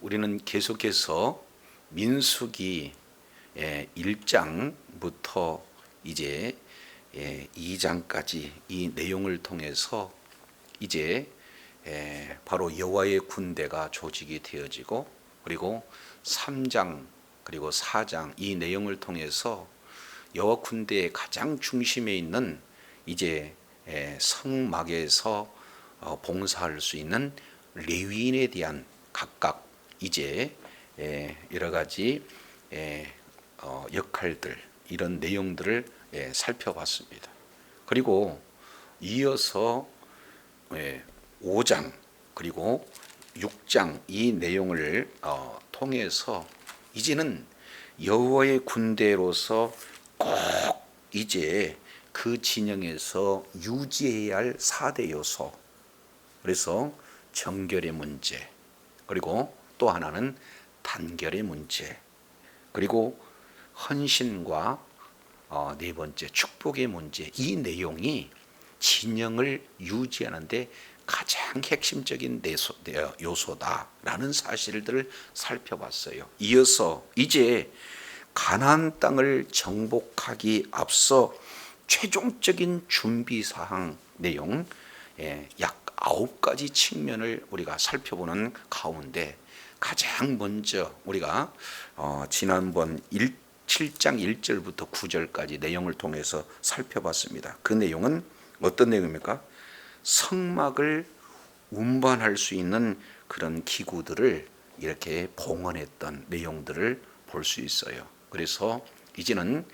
우리는 계속해서 민수기 1장부터 이제 2장까지 이 내용을 통해서 이제 바로 여호와의 군대가 조직이 되어지고, 그리고 3장 그리고 4장 이 내용을 통해서 여호와 군대의 가장 중심에 있는 이제 성막에서 봉사할 수 있는 레위인에 대한 각각 이제 여러 가지 역할들, 이런 내용들을 살펴봤습니다. 그리고 이어서 5장 그리고 6장 이 내용을 통해서 이제는 여호와의 군대로서 꼭 이제 그 진영에서 유지해야 할 4대 요소, 그래서 정결의 문제, 그리고 또 하나는 단결의 문제, 그리고 헌신과 네 번째 축복의 문제, 이 내용이 진영을 유지하는데 가장 핵심적인 요소다라는 사실들을 살펴봤어요. 이어서 이제 가나안 땅을 정복하기 앞서 최종적인 준비사항 내용 약 9가지 측면을 우리가 살펴보는 가운데, 가장 먼저 우리가 지난번 7장 1절부터 9절까지 내용을 통해서 살펴봤습니다. 그 내용은 어떤 내용입니까? 성막을 운반할 수 있는 그런 기구들을 이렇게 봉헌했던 내용들을 볼 수 있어요. 그래서 이제는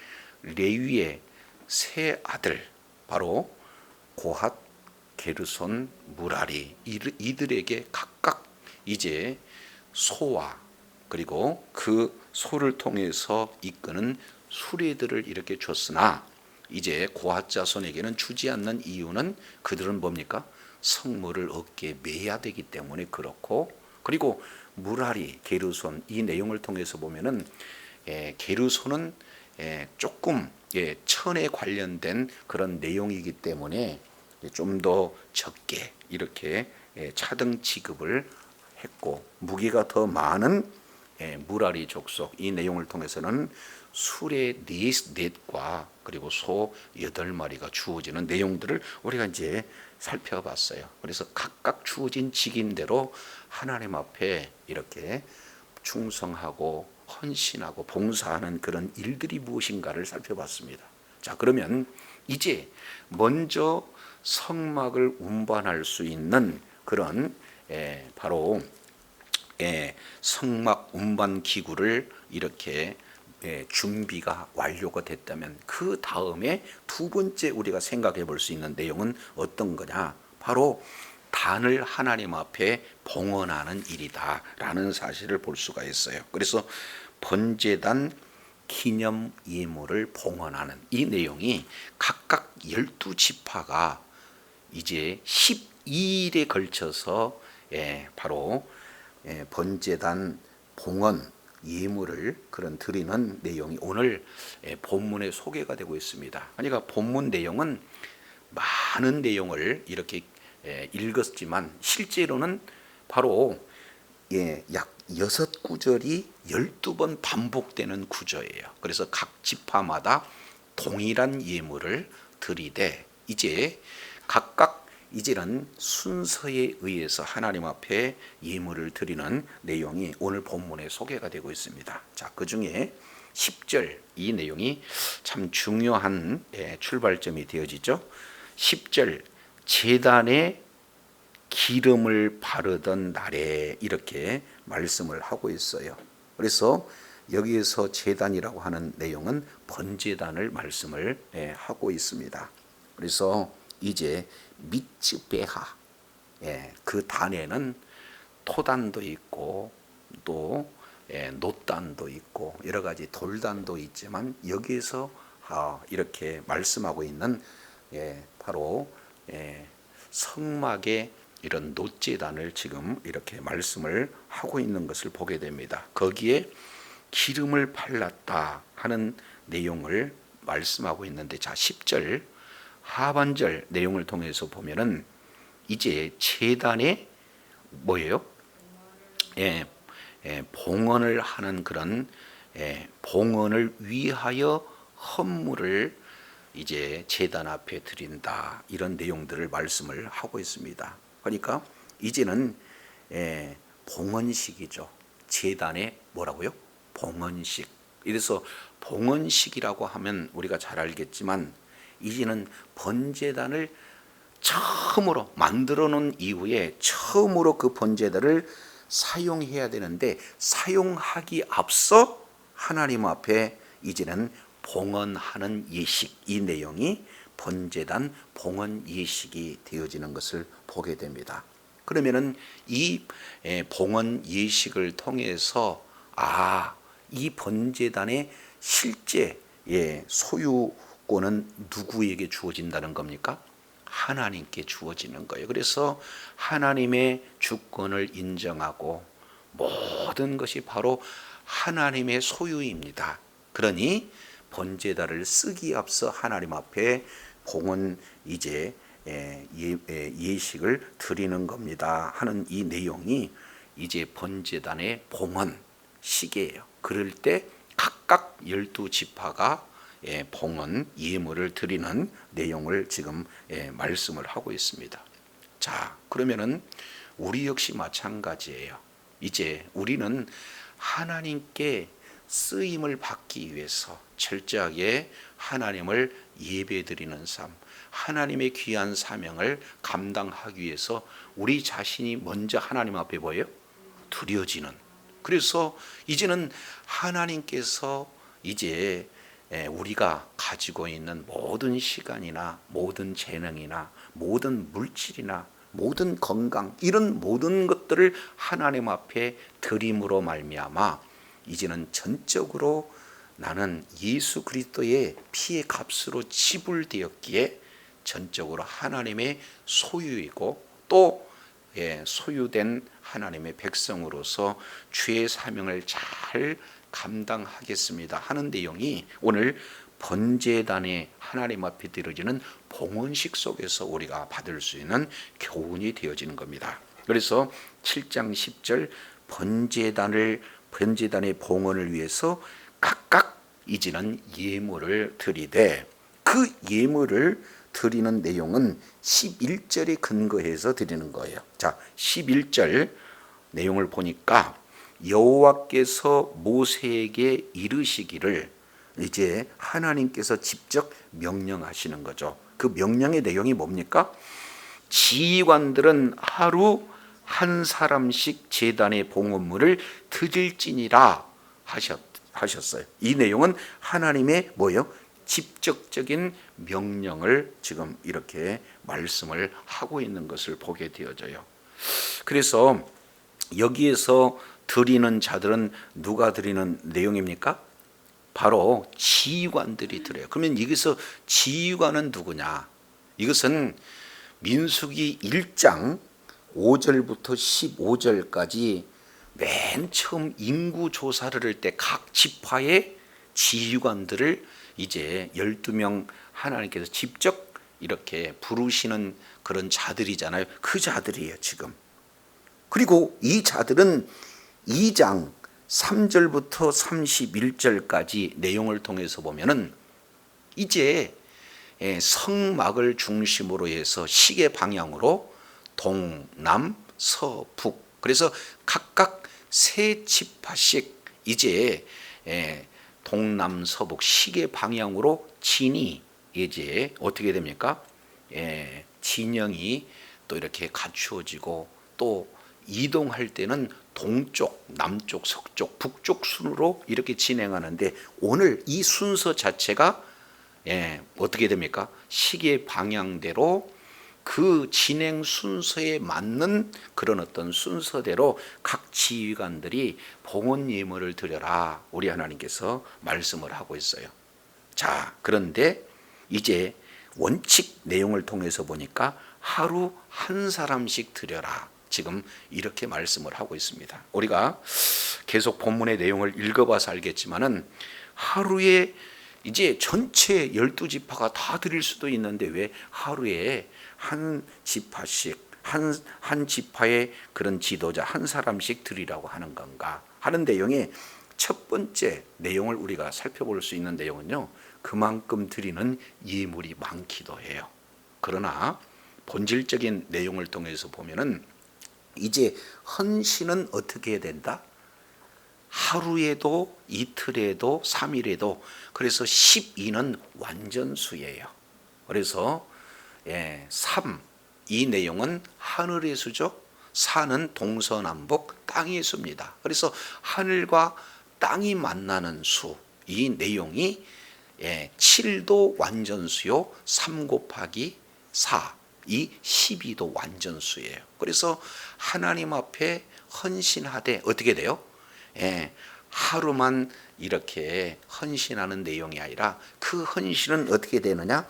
레위의 세 아들, 바로 고핫, 게르손, 무라리, 이들에게 각각 이제 소와 그리고 그 소를 통해서 이끄는 수레들을 이렇게 줬으나, 이제 고핫 자손에게는 주지 않는 이유는 그들은 뭡니까? 성물을 어깨에 매야 되기 때문에 그렇고, 그리고 무라리, 게르손 이 내용을 통해서 보면은 게르손은 조금 천에 관련된 그런 내용이기 때문에 좀 더 적게 이렇게 차등 취급을 했고, 무게가 더 많은 무라리 족속 이 내용을 통해서는 수레 넷과 그리고 소 8마리가 주어지는 내용들을 우리가 이제 살펴봤어요. 그래서 각각 주어진 직임대로 하나님 앞에 이렇게 충성하고 헌신하고 봉사하는 그런 일들이 무엇인가를 살펴봤습니다. 자, 그러면 이제 먼저 성막을 운반할 수 있는 그런 바로 성막 운반 기구를 이렇게 준비가 완료가 됐다면, 그 다음에 두 번째 우리가 생각해 볼 수 있는 내용은 어떤 거냐? 바로 단을 하나님 앞에 봉헌하는 일이다라는 사실을 볼 수가 있어요. 그래서 번제단 기념 예물을 봉헌하는 이 내용이 각각 12지파가 이제 12일에 걸쳐서 바로 번제단 봉헌 예물을 그런 드리는 내용이 오늘 본문에 소개가 되고 있습니다. 그러니까 본문 내용은 많은 내용을 이렇게 읽었지만 실제로는 바로 약 6구절이 12번 반복되는 구조예요. 그래서 각 지파마다 동일한 예물을 드리되, 이제 각각 이제는 순서에 의해서 하나님 앞에 예물을 드리는 내용이 오늘 본문에 소개가 되고 있습니다. 자, 그 중에 10절 이 내용이 참 중요한 출발점이 되어지죠. 10절, 제단에 기름을 바르던 날에 이렇게 말씀을 하고 있어요. 그래서 여기에서 제단이라고 하는 내용은 번제단을 말씀을 하고 있습니다. 그래서 이제 미츠베하, 그 단에는 토단도 있고 또 놋단도 있고 여러 가지 돌단도 있지만, 여기에서 이렇게 말씀하고 있는 바로 성막의 이런 놋제단을 지금 이렇게 말씀을 하고 있는 것을 보게 됩니다. 거기에 기름을 발랐다 하는 내용을 말씀하고 있는데, 자, 10절 하반절 내용을 통해서 보면은 이제 제단에 뭐예요? 봉헌을 하는 그런 봉헌을 위하여 헌물을 이제 제단 앞에 드린다, 이런 내용들을 말씀을 하고 있습니다. 그러니까 이제는 봉헌식이죠. 제단의 뭐라고요? 봉헌식. 이래서 봉헌식이라고 하면 우리가 잘 알겠지만 이제는 번제단을 처음으로 만들어 놓은 이후에 처음으로 그 번제단을 사용해야 되는데, 사용하기 앞서 하나님 앞에 이제는 봉헌하는 예식, 이 내용이 번제단 봉헌 예식이 되어지는 것을 보게 됩니다. 그러면은 이 봉헌 예식을 통해서 이 번제단의 실제 소유권은 누구에게 주어진다는 겁니까? 하나님께 주어지는 거예요. 그래서 하나님의 주권을 인정하고 모든 것이 바로 하나님의 소유입니다. 그러니 번제단을 쓰기 앞서 하나님 앞에 봉헌 이제 예식을 드리는 겁니다 하는 이 내용이 이제 번제단의 봉헌식이에요. 그럴 때 각각 12지파가 봉헌 예물을 드리는 내용을 지금 말씀을 하고 있습니다. 자, 그러면은 우리 역시 마찬가지예요. 이제 우리는 하나님께 쓰임을 받기 위해서 철저하게 하나님을 예배드리는 삶, 하나님의 귀한 사명을 감당하기 위해서 우리 자신이 먼저 하나님 앞에 뭐예요? 드려지는. 그래서 이제는 하나님께서 이제 우리가 가지고 있는 모든 시간이나 모든 재능이나 모든 물질이나 모든 건강, 이런 모든 것들을 하나님 앞에 드림으로 말미암아 이제는 전적으로 나는 예수 그리스도의 피의 값으로 지불되었기에 전적으로 하나님의 소유이고 또 소유된 하나님의 백성으로서 주의 사명을 잘 감당하겠습니다 하는 내용이 오늘 번제단에 하나님 앞에 드려지는 봉헌식 속에서 우리가 받을 수 있는 교훈이 되어지는 겁니다. 그래서 7장 10절 번제단의 봉헌을 위해서 각각 이제는 예물을 드리되, 그 예물을 드리는 내용은 11절에 근거해서 드리는 거예요. 자, 11절 내용을 보니까 여호와께서 모세에게 이르시기를, 이제 하나님께서 직접 명령하시는 거죠. 그 명령의 내용이 뭡니까? 지휘관들은 하루 한 사람씩 제단의 봉헌물을 드릴지니라 하셨어요. 이 내용은 하나님의 뭐예요? 직접적인 명령을 지금 이렇게 말씀을 하고 있는 것을 보게 되어져요. 그래서 여기에서 드리는 자들은 누가 드리는 내용입니까? 바로 지휘관들이 드려요. 그러면 여기서 지휘관은 누구냐? 이것은 민수기 1장 5절부터 15절까지 맨 처음 인구 조사를 할 때 각 지파의 지휘관들을 이제 12명 하나님께서 직접 이렇게 부르시는 그런 자들이잖아요. 그 자들이에요 지금. 그리고 이 자들은 2장 3절부터 31절까지 내용을 통해서 보면은 이제 성막을 중심으로 해서 시계 방향으로 동남 서북, 그래서 각각 세 지파씩 이제 동남 서북 시계 방향으로 진이 이제 어떻게 됩니까? 진영이 또 이렇게 갖추어지고 또 이동할 때는 동쪽, 남쪽, 서쪽, 북쪽 순으로 이렇게 진행하는데 오늘 이 순서 자체가 어떻게 됩니까? 시계 방향대로 그 진행 순서에 맞는 그런 어떤 순서대로 각 지휘관들이 봉헌 예물을 드려라 우리 하나님께서 말씀을 하고 있어요. 자, 그런데 이제 원칙 내용을 통해서 보니까 하루 한 사람씩 드려라 지금 이렇게 말씀을 하고 있습니다. 우리가 계속 본문의 내용을 읽어봐서 알겠지만은 하루에 이제 전체 12지파가 다 드릴 수도 있는데 왜 하루에 한 지파씩 한 지파의 그런 지도자 한 사람씩 드리라고 하는 건가 하는 내용의 첫 번째 내용을 우리가 살펴볼 수 있는 내용은요, 그만큼 드리는 예물이 많기도 해요. 그러나 본질적인 내용을 통해서 보면은 이제 헌신은 어떻게 해야 된다? 하루에도 이틀에도 3일에도, 그래서 12는 완전수예요. 그래서 3, 이 내용은 하늘의 수죠. 4는 동서남북 땅의 수입니다. 그래서 하늘과 땅이 만나는 수, 이 내용이 7도 완전수요, 3 곱하기 4, 이 12도 완전수예요. 그래서 하나님 앞에 헌신하되 어떻게 돼요? 하루만 이렇게 헌신하는 내용이 아니라 그 헌신은 어떻게 되느냐?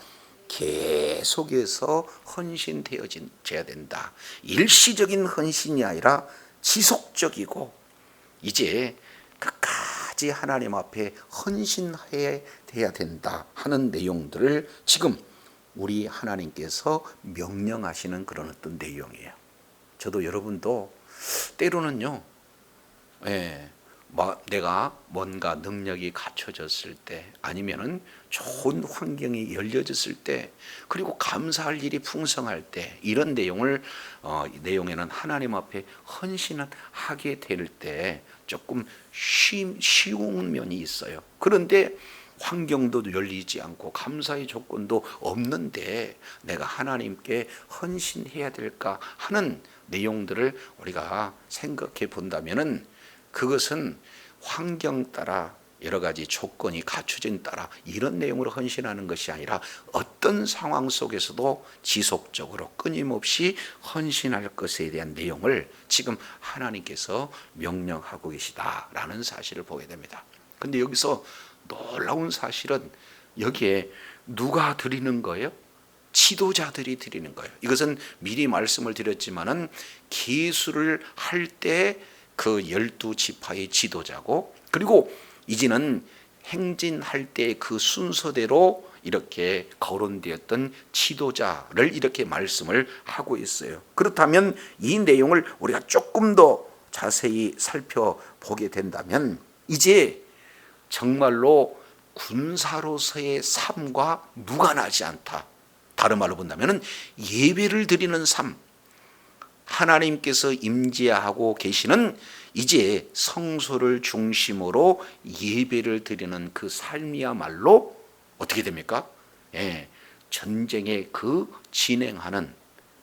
계속해서 헌신되어져야 된다. 일시적인 헌신이 아니라 지속적이고 이제 끝까지 하나님 앞에 헌신해야 된다 하는 내용들을 지금 우리 하나님께서 명령하시는 그런 어떤 내용이에요. 저도 여러분도 때로는요, 내가 뭔가 능력이 갖춰졌을 때, 아니면은 좋은 환경이 열려졌을 때, 그리고 감사할 일이 풍성할 때, 이런 내용에는 하나님 앞에 헌신을 하게 될 때 조금 쉬운 면이 있어요. 그런데 환경도 열리지 않고 감사의 조건도 없는데 내가 하나님께 헌신해야 될까 하는 내용들을 우리가 생각해 본다면은, 그것은 환경 따라 여러 가지 조건이 갖춰진 따라 이런 내용으로 헌신하는 것이 아니라 어떤 상황 속에서도 지속적으로 끊임없이 헌신할 것에 대한 내용을 지금 하나님께서 명령하고 계시다라는 사실을 보게 됩니다. 근데 여기서 놀라운 사실은 여기에 누가 드리는 거예요? 지도자들이 드리는 거예요. 이것은 미리 말씀을 드렸지만은 계수를 할 때 그 12지파의 지도자고, 그리고 이제는 행진할 때 그 순서대로 이렇게 거론되었던 지도자를 이렇게 말씀을 하고 있어요. 그렇다면 이 내용을 우리가 조금 더 자세히 살펴보게 된다면 이제 정말로 군사로서의 삶과 무관하지 않다. 다른 말로 본다면 예배를 드리는 삶, 하나님께서 임재하고 계시는 이제 성소를 중심으로 예배를 드리는 그 삶이야말로 어떻게 됩니까? 전쟁의 그 진행하는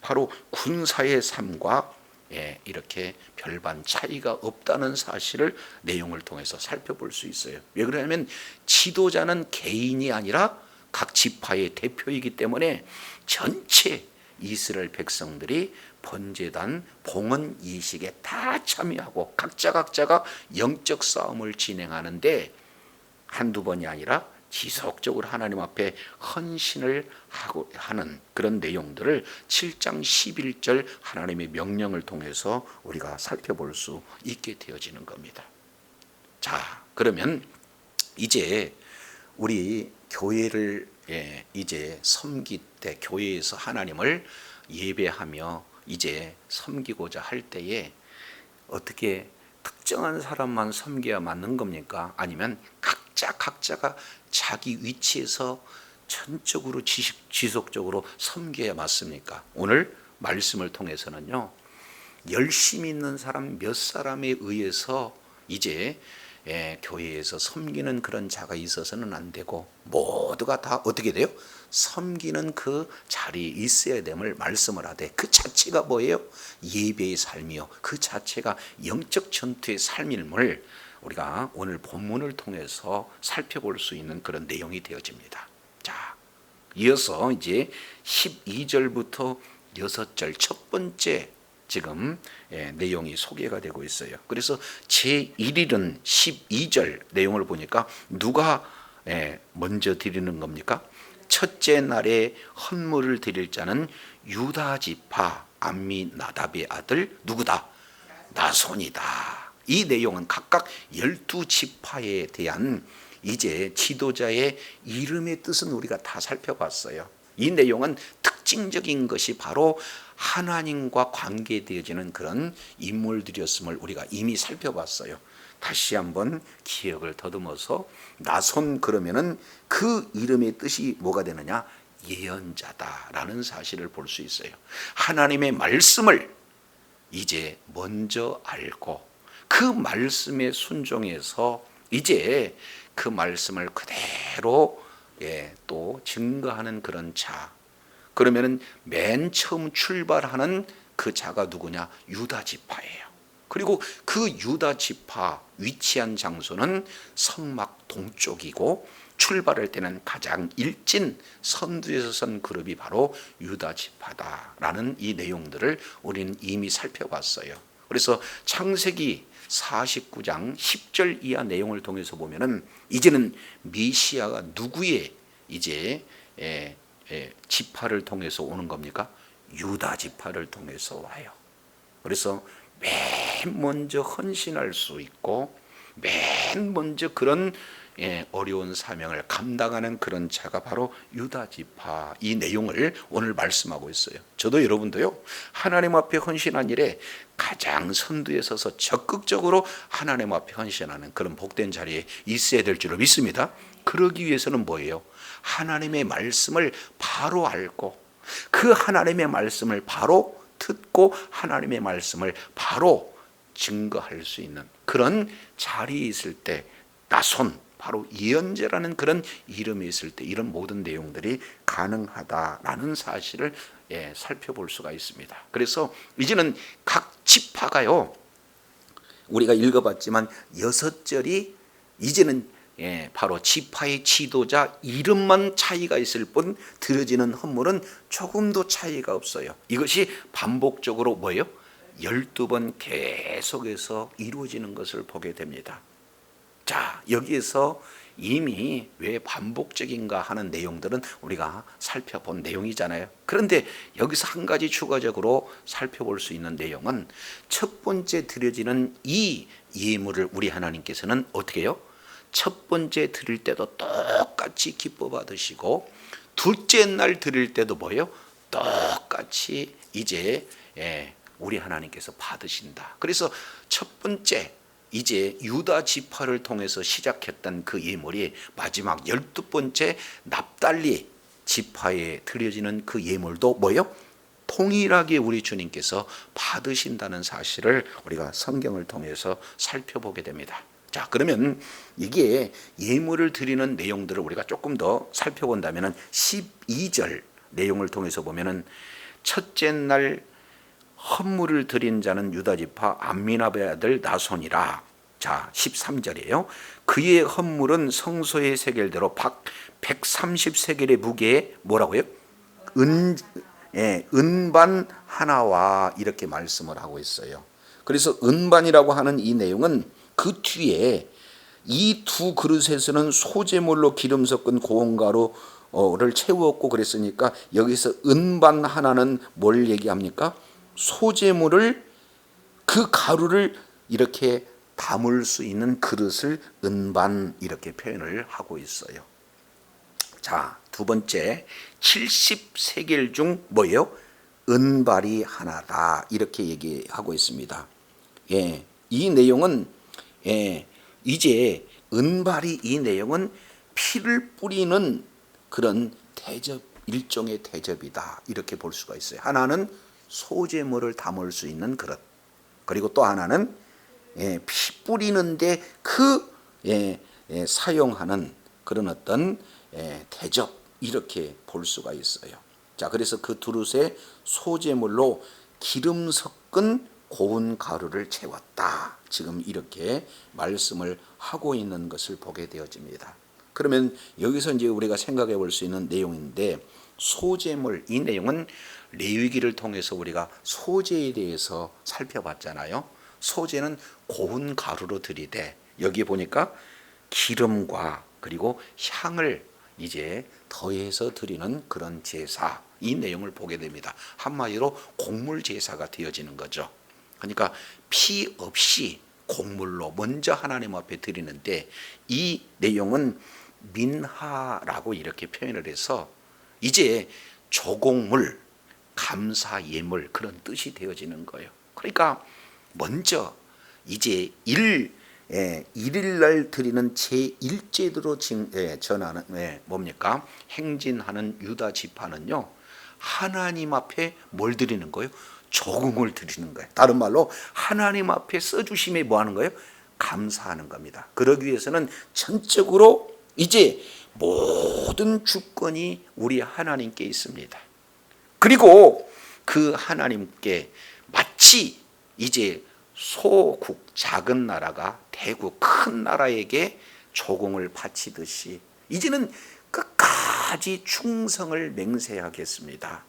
바로 군사의 삶과 이렇게 별반 차이가 없다는 사실을 내용을 통해서 살펴볼 수 있어요. 왜 그러냐면 지도자는 개인이 아니라 각 지파의 대표이기 때문에 전체 이스라엘 백성들이 번제단 봉헌 이식에 다 참여하고 각자가 영적 싸움을 진행하는데 한두 번이 아니라 지속적으로 하나님 앞에 헌신을 하는 그런 내용들을 7장 11절 하나님의 명령을 통해서 우리가 살펴볼 수 있게 되어지는 겁니다. 자, 그러면 이제 우리 교회를 이제 섬길 때, 교회에서 하나님을 예배하며 이제 섬기고자 할 때에 어떻게 특정한 사람만 섬겨야 맞는 겁니까? 아니면 각자가 자기 위치에서 전적으로 지속적으로 섬겨야 맞습니까? 오늘 말씀을 통해서는요, 열심히 있는 사람 몇 사람에 의해서 이제 교회에서 섬기는 그런 자가 있어서는 안 되고 모두가 다 어떻게 돼요? 섬기는 그 자리에 있어야 됨을 말씀을 하되, 그 자체가 뭐예요? 예배의 삶이요, 그 자체가 영적 전투의 삶임을 우리가 오늘 본문을 통해서 살펴볼 수 있는 그런 내용이 되어집니다. 자, 이어서 이제 12절부터 6절 첫 번째 지금 내용이 소개가 되고 있어요. 그래서 제1일은 12절 내용을 보니까 누가 먼저 드리는 겁니까? 첫째 날에 헌물을 드릴 자는 유다 지파 암미나답의 아들 누구다? 나손이다. 이 내용은 각각 12지파에 대한 이제 지도자의 이름의 뜻은 우리가 다 살펴봤어요. 이 내용은 특징적인 것이 바로 하나님과 관계되어지는 그런 인물들이었음을 우리가 이미 살펴봤어요. 다시 한번 기억을 더듬어서 나손 그러면은 그 이름의 뜻이 뭐가 되느냐? 예언자다라는 사실을 볼 수 있어요. 하나님의 말씀을 이제 먼저 알고 그 말씀에 순종해서 이제 그 말씀을 그대로 또 증거하는 그런 자. 그러면은 맨 처음 출발하는 그 자가 누구냐? 유다 지파예요. 그리고 그 유다 지파 위치한 장소는 성막 동쪽이고 출발할 때는 가장 일진 선두에서 선 그룹이 바로 유다 지파다라는 이 내용들을 우리는 이미 살펴봤어요. 그래서 창세기 49장 10절 이하 내용을 통해서 보면은 이제는 메시아가 누구의 이제 지파를 통해서 오는 겁니까? 유다 지파를 통해서 와요. 그래서 맨 먼저 헌신할 수 있고 맨 먼저 그런 어려운 사명을 감당하는 그런 자가 바로 유다 지파, 이 내용을 오늘 말씀하고 있어요. 저도 여러분도요, 하나님 앞에 헌신한 일에 가장 선두에 서서 적극적으로 하나님 앞에 헌신하는 그런 복된 자리에 있어야 될 줄로 믿습니다. 그러기 위해서는 뭐예요? 하나님의 말씀을 바로 알고 그 하나님의 말씀을 바로 듣고 하나님의 말씀을 바로 증거할 수 있는 그런 자리에 있을 때, 나손 바로 예언자라는 그런 이름이 있을 때 이런 모든 내용들이 가능하다라는 사실을 살펴볼 수가 있습니다. 그래서 이제는 각 지파가요, 우리가 읽어봤지만 6절이 이제는 바로 지파의 지도자 이름만 차이가 있을 뿐 드려지는 헌물은 조금도 차이가 없어요. 이것이 반복적으로 뭐예요? 12번 계속해서 이루어지는 것을 보게 됩니다. 자, 여기에서 이미 왜 반복적인가 하는 내용들은 우리가 살펴본 내용이잖아요. 그런데 여기서 한 가지 추가적으로 살펴볼 수 있는 내용은 첫 번째 드려지는 이 예물을 우리 하나님께서는 어떻게 해요? 첫 번째 드릴 때도 똑같이 기뻐 받으시고 둘째 날 드릴 때도 뭐예요? 똑같이 이제 우리 하나님께서 받으신다. 그래서 첫 번째 이제 유다 지파를 통해서 시작했던 그 예물이 마지막 12번째 납달리 지파에 드려지는 그 예물도 뭐예요? 통일하게 우리 주님께서 받으신다는 사실을 우리가 성경을 통해서 살펴보게 됩니다. 자, 그러면 이게 예물을 드리는 내용들을 우리가 조금 더 살펴본다면 12절 내용을 통해서 보면은 첫째 날 헌물을 드린 자는 유다 지파 암미나베의 아들 나손이라. 자, 13절이에요. 그의 헌물은 성소의 세겔대로 박 130세겔의 무게에 뭐라고요? 은반 하나와 이렇게 말씀을 하고 있어요. 그래서 은반이라고 하는 이 내용은 그 뒤에 이 두 그릇에서는 소재물로 기름 섞은 고운가루를 채웠고 그랬으니까 여기서 은반 하나는 뭘 얘기합니까? 소재물을 그 가루를 이렇게 담을 수 있는 그릇을 은반 이렇게 표현을 하고 있어요. 자, 두 번째 70세겔 중 뭐예요? 은발이 하나다 이렇게 얘기하고 있습니다. 이 내용은 이제 은발이 이 내용은 피를 뿌리는 그런 대접, 일종의 대접이다 이렇게 볼 수가 있어요. 하나는 소재물을 담을 수 있는 그릇, 그리고 또 하나는 피 뿌리는데 사용하는 그런 어떤 대접 이렇게 볼 수가 있어요. 자, 그래서 그 두릇에 소재물로 기름 섞은 고운 가루를 채웠다. 지금 이렇게 말씀을 하고 있는 것을 보게 되어집니다. 그러면 여기서 이제 우리가 생각해 볼 수 있는 내용인데, 소재물, 이 내용은 레위기를 통해서 우리가 소재에 대해서 살펴봤잖아요. 소재는 고운 가루로 들이대 여기 보니까 기름과 그리고 향을 이제 더해서 드리는 그런 제사, 이 내용을 보게 됩니다. 한마디로 곡물 제사가 되어지는 거죠. 그러니까 피 없이 곡물로 먼저 하나님 앞에 드리는데, 이 내용은 민하라고 이렇게 표현을 해서 이제 조곡물, 감사 예물 그런 뜻이 되어지는 거예요. 그러니까 먼저 이제 일일날 드리는 제1제대로 전하는 뭡니까? 행진하는 유다 지파는요, 하나님 앞에 뭘 드리는 거예요? 조공을 드리는 거예요. 다른 말로 하나님 앞에 써주심에 뭐 하는 거예요? 감사하는 겁니다. 그러기 위해서는 전적으로 이제 모든 주권이 우리 하나님께 있습니다. 그리고 그 하나님께 마치 이제 소국 작은 나라가 대국 큰 나라에게 조공을 바치듯이 이제는 끝까지 충성을 맹세하겠습니다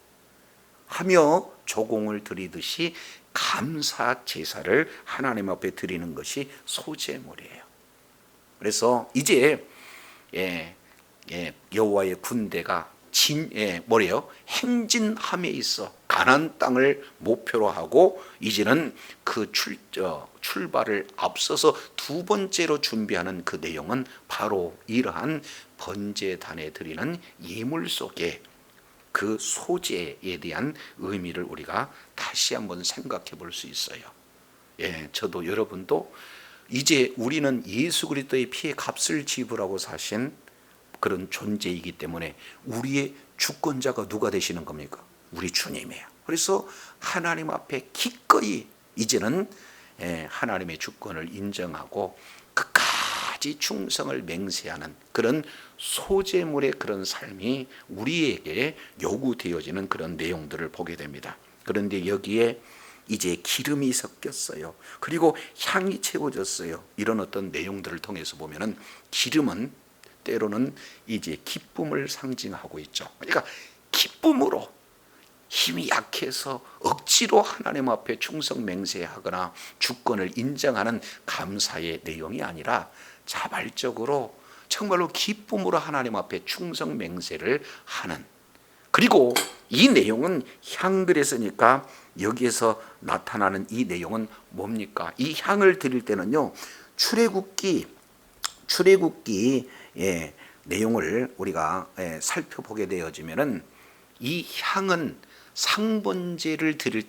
하며 조공을 드리듯이 감사 제사를 하나님 앞에 드리는 것이 소제물이에요. 그래서 이제 여호와의 군대가 뭐래요? 행진함에 있어 가나안 땅을 목표로 하고 이제는 그 출발을 앞서서 두 번째로 준비하는 그 내용은 바로 이러한 번제단에 드리는 예물 속에 그 소제에 대한 의미를 우리가 다시 한번 생각해 볼 수 있어요. 저도 여러분도 이제 우리는 예수 그리스도의 피의 값을 지불하고 사신 그런 존재이기 때문에 우리의 주권자가 누가 되시는 겁니까? 우리 주님이에요. 그래서 하나님 앞에 기꺼이 이제는 하나님의 주권을 인정하고 끝까지 충성을 맹세하는 그런 소제물의 그런 삶이 우리에게 요구되어지는 그런 내용들을 보게 됩니다. 그런데 여기에 이제 기름이 섞였어요. 그리고 향이 채워졌어요. 이런 어떤 내용들을 통해서 보면은 기름은 때로는 이제 기쁨을 상징하고 있죠. 그러니까 기쁨으로 힘이 약해서 억지로 하나님 앞에 충성 맹세하거나 주권을 인정하는 감사의 내용이 아니라 자발적으로 정말로 기쁨으로 하나님 앞에 충성 맹세를 하는, 그리고 이 내용은 향그레서니까 여기에서 나타나는 이 내용은 뭡니까? 이 향을 드릴 때는요, 출애굽기 내용을 우리가 살펴보게 되어지면은 이 향은 상번제를 드릴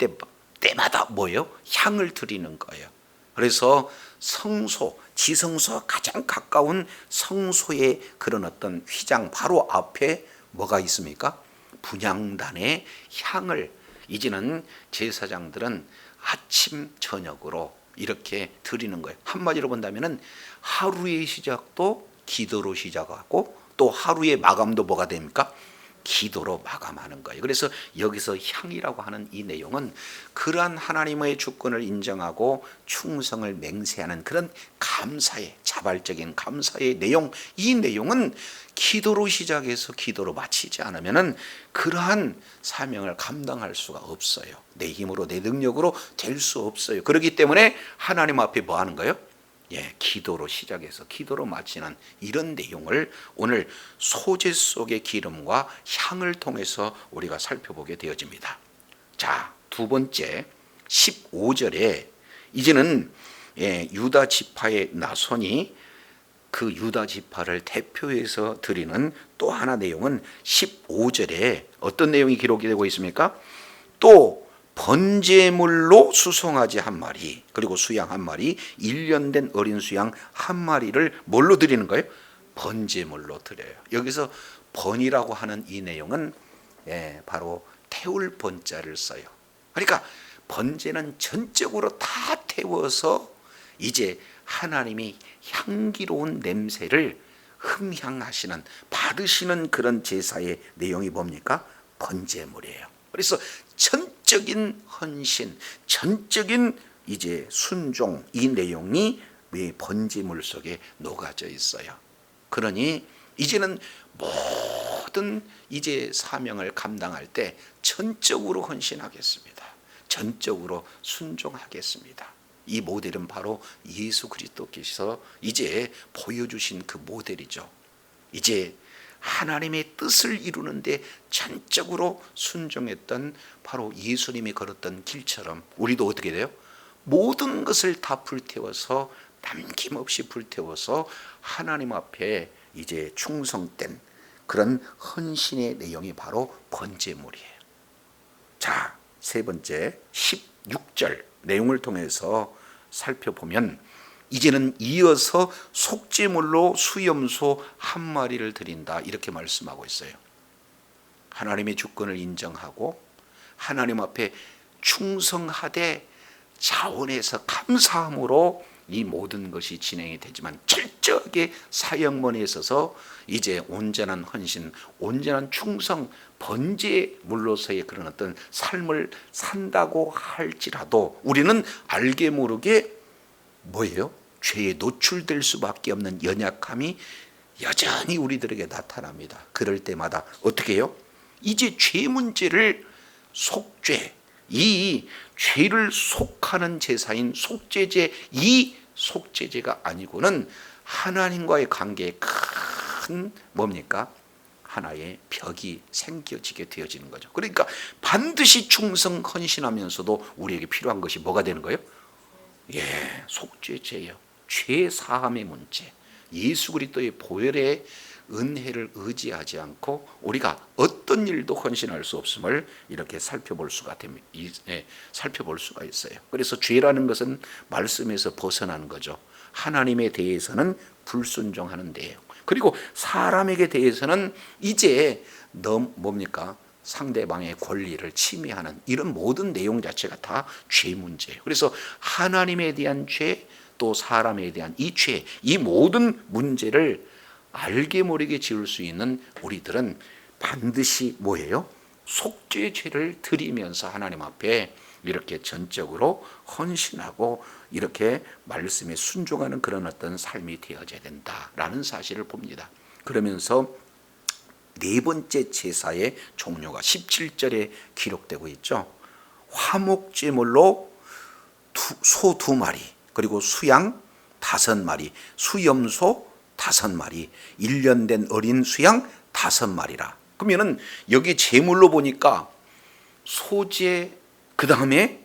때마다 뭐예요? 향을 드리는 거예요. 그래서 성소, 지성소와 가장 가까운 성소의 그런 어떤 휘장 바로 앞에 뭐가 있습니까? 분향단의 향을 이제는 제사장들은 아침 저녁으로 이렇게 드리는 거예요. 한마디로 본다면은 하루의 시작도 기도로 시작하고 또 하루의 마감도 뭐가 됩니까? 기도로 마감하는 거예요. 그래서 여기서 향이라고 하는 이 내용은 그러한 하나님의 주권을 인정하고 충성을 맹세하는 그런 감사의, 자발적인 감사의 내용, 이 내용은 기도로 시작해서 기도로 마치지 않으면은 그러한 사명을 감당할 수가 없어요. 내 힘으로 내 능력으로 될 수 없어요. 그렇기 때문에 하나님 앞에 뭐 하는 거예요? 기도로 시작해서 기도로 마치는 이런 내용을 오늘 소제 속의 기름과 향을 통해서 우리가 살펴보게 되어집니다. 자, 두 번째 15절에 이제는 유다 지파의 나손이 그 유다 지파를 대표해서 드리는 또 하나 내용은 15절에 어떤 내용이 기록이 되고 있습니까? 또 번제물로 수송아지 한 마리, 그리고 수양 한 마리, 1년 된 어린 수양 한 마리를 뭘로 드리는 거예요? 번제물로 드려요. 여기서 번이라고 하는 이 내용은 바로 태울 번자를 써요. 그러니까 번제는 전적으로 다 태워서 이제 하나님이 향기로운 냄새를 흠향하시는, 받으시는 그런 제사의 내용이 뭡니까? 번제물이에요. 그래서 전적인 헌신, 전적인 이제 순종, 이 내용이 번제물 속에 녹아져 있어요. 그러니 이제는 모든 이제 사명을 감당할 때 전적으로 헌신하겠습니다. 전적으로 순종하겠습니다. 이 모델은 바로 예수 그리스도께서 이제 보여주신 그 모델이죠. 이제 하나님의 뜻을 이루는데 전적으로 순종했던 바로 예수님이 걸었던 길처럼 우리도 어떻게 돼요? 모든 것을 다 불태워서, 남김없이 불태워서 하나님 앞에 이제 충성된 그런 헌신의 내용이 바로 번제물이에요. 자, 세 번째 16절 내용을 통해서 살펴보면 이제는 이어서 속죄물로 수염소 한 마리를 드린다 이렇게 말씀하고 있어요. 하나님의 주권을 인정하고 하나님 앞에 충성하되 자원해서 감사함으로 이 모든 것이 진행이 되지만 철저하게 사역문에 있어서 이제 온전한 헌신, 온전한 충성, 번제물로서의 그런 어떤 삶을 산다고 할지라도 우리는 알게 모르게 뭐예요? 죄에 노출될 수밖에 없는 연약함이 여전히 우리들에게 나타납니다. 그럴 때마다 어떻게 해요? 이제 죄 문제를 속죄, 이 죄를 속하는 제사인 속죄제, 이 속죄제가 아니고는 하나님과의 관계에 큰 뭡니까? 하나의 벽이 생겨지게 되어지는 거죠. 그러니까 반드시 충성 헌신하면서도 우리에게 필요한 것이 뭐가 되는 거예요? 예, 속죄제요. 죄 사함의 문제. 예수 그리스도의 보혈의 은혜를 의지하지 않고 우리가 어떤 일도 헌신할 수 없음을 이렇게 살펴볼 수가 됩니다. 살펴볼 수가 있어요. 그래서 죄라는 것은 말씀에서 벗어나는 거죠. 하나님에 대해서는 불순종하는 내용. 그리고 사람에게 대해서는 이제 뭡니까? 상대방의 권리를 침해하는 이런 모든 내용 자체가 다 죄 문제예요. 그래서 하나님에 대한 죄, 또 사람에 대한 이 죄, 이 모든 문제를 알게 모르게 지을 수 있는 우리들은 반드시 뭐예요? 속죄죄를 드리면서 하나님 앞에 이렇게 전적으로 헌신하고 이렇게 말씀에 순종하는 그런 어떤 삶이 되어져야 된다라는 사실을 봅니다. 그러면서 네 번째 제사의 종료가 17절에 기록되고 있죠. 화목제물로 소 2마리, 그리고 수양 5마리, 수염소 5마리, 1년 된 어린 수양 5마리라. 그러면은 여기 제물로 보니까 소제, 그 다음에